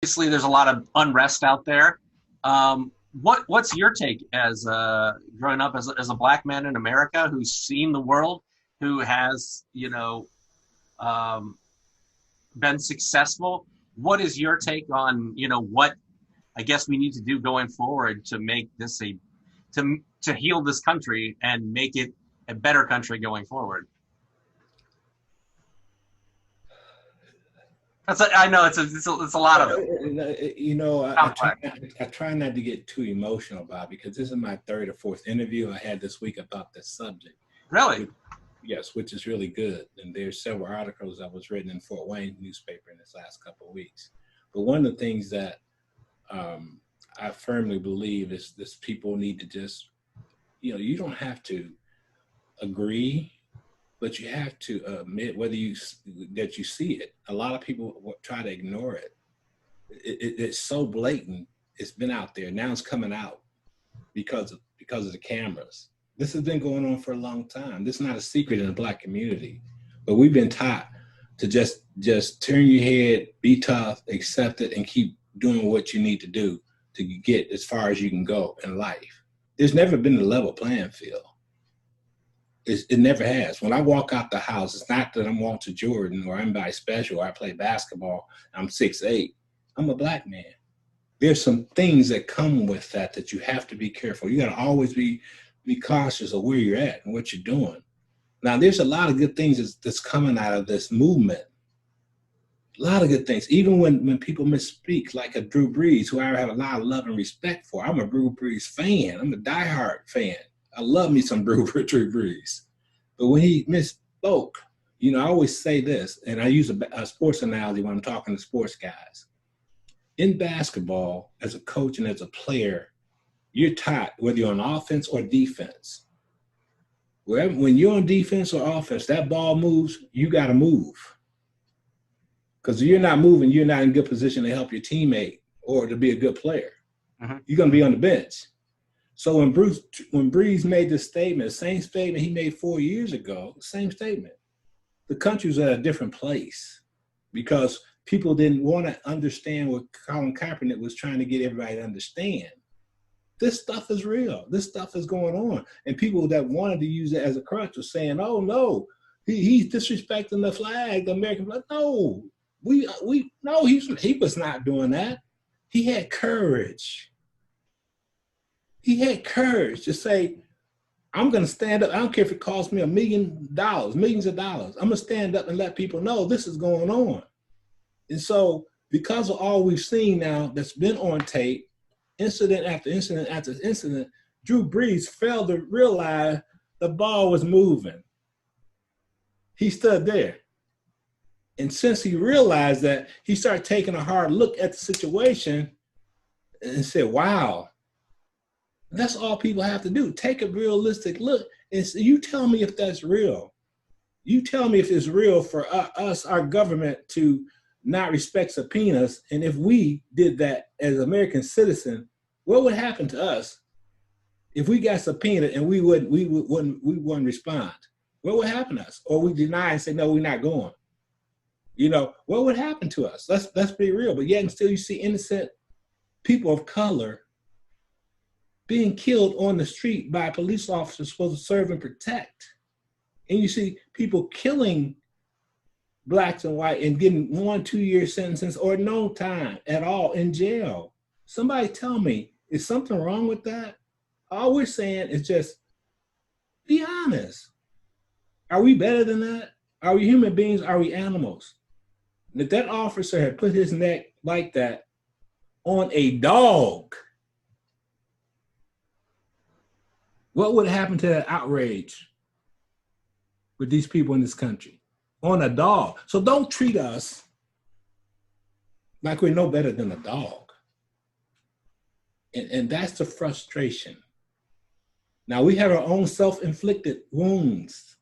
Obviously there's a lot of unrest out there. What's your take as growing up as a black man in America who's seen the world, who has um, been successful? What is your take on what I guess we need to do going forward to make this to heal this country and make it a better country going forward? I know it's a lot of I try, complex. I try not to get too emotional about it because this is my third or fourth interview I had this week about this subject. Really? Which, yes, which is really good. And there's several articles that was written in Fort Wayne newspaper in this last couple of weeks. But one of the things that um, I firmly believe is this: people need to just, you don't have to agree, but you have to admit whether that you see it. A lot of people try to ignore it. It's so blatant. It's been out there. Now it's coming out because of the cameras. This has been going on for a long time. This is not a secret in the black community, but we've been taught to just turn your head, be tough, accept it, and keep doing what you need to do to get as far as you can go in life. There's never been a level playing field. It never has. When I walk out the house, it's not that I'm Walter Jordan or anybody special or I play basketball, I'm 6'8". I'm a black man. There's some things that come with that you have to be careful. You got to always be cautious of where you're at and what you're doing. Now, there's a lot of good things that's coming out of this movement. A lot of good things. Even when people misspeak, like a Drew Brees, who I have a lot of love and respect for. I'm a Drew Brees fan. I'm a diehard fan. I love me some Drew Brees. But when he misspoke, I always say this, and I use a sports analogy when I'm talking to sports guys. In basketball, as a coach and as a player, you're taught, whether you're on offense or defense, when you're on defense or offense, that ball moves, you got to move. Because if you're not moving, you're not in good position to help your teammate or to be a good player. Mhm. You're going to be on the bench. So when Brees made this statement, the same statement he made 4 years ago, same statement, the country was at a different place because people didn't want to understand what Colin Kaepernick was trying to get everybody to understand. This stuff is real. This stuff is going on. And people that wanted to use it as a crutch were saying, oh, no, he's disrespecting the flag, the American flag. No, no, he was not doing that. He had courage. He had courage to say, I'm going to stand up. I don't care if it costs me millions of dollars. I'm going to stand up and let people know this is going on. And so because of all we've seen now that's been on tape, incident after incident after incident, Drew Brees failed to realize the ball was moving. He stood there. And since he realized that, he started taking a hard look at the situation and said, wow, that's all people have to do. Take a realistic look and say, you tell me if that's real. You tell me if it's real for us, our government, to not respect subpoenas. And if we did that as American citizens, what would happen to us if we got subpoenaed and we wouldn't respond? What would happen to us? Or we deny and say, no, we're not going. What would happen to us? Let's be real. But yet and still you see innocent people of color being killed on the street by police officers supposed to serve and protect. And you see people killing blacks and white and getting 1-2 year sentences or no time at all in jail. Somebody tell me, is something wrong with that? All we're saying is just be honest. Are we better than that? Are we human beings? Are we animals? And if that officer had put his neck like that on a dog, what would happen to that outrage with these people in this country? On a dog. So don't treat us like we're no better than a dog. And that's the frustration. Now we have our own self-inflicted wounds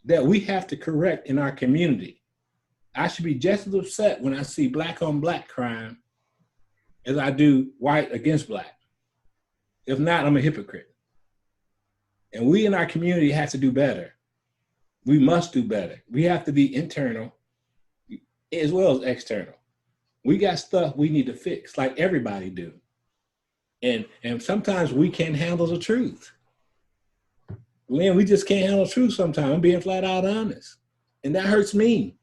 that we have to correct in our community. I should be just as upset when I see black on black crime as I do white against black. If not, I'm a hypocrite. And we in our community have to do better. We must do better. We have to be internal as well as external. We got stuff we need to fix, like everybody do. And sometimes we can't handle the truth. Lynn, we just can't handle the truth sometimes. I'm being flat out honest. And that hurts me.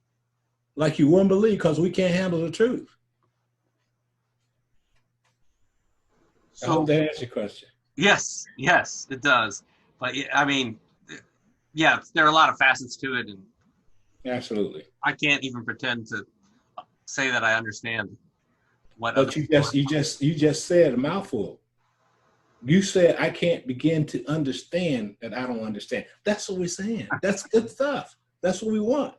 Like you wouldn't believe, because we can't handle the truth. So, I hope that answers your question. Yes, it does. But I mean, yeah, there are a lot of facets to it, and absolutely, I can't even pretend to say that I understand what. But you just said a mouthful. You said I can't begin to understand that I don't understand. That's what we're saying. That's good stuff. That's what we want.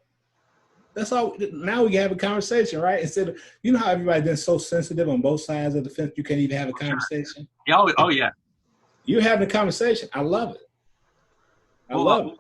That's all. Now we can have a conversation, right? Instead of, you know how everybody's been so sensitive on both sides of the fence, you can't even have a conversation. Oh yeah. You're having a conversation. I love it. I love it.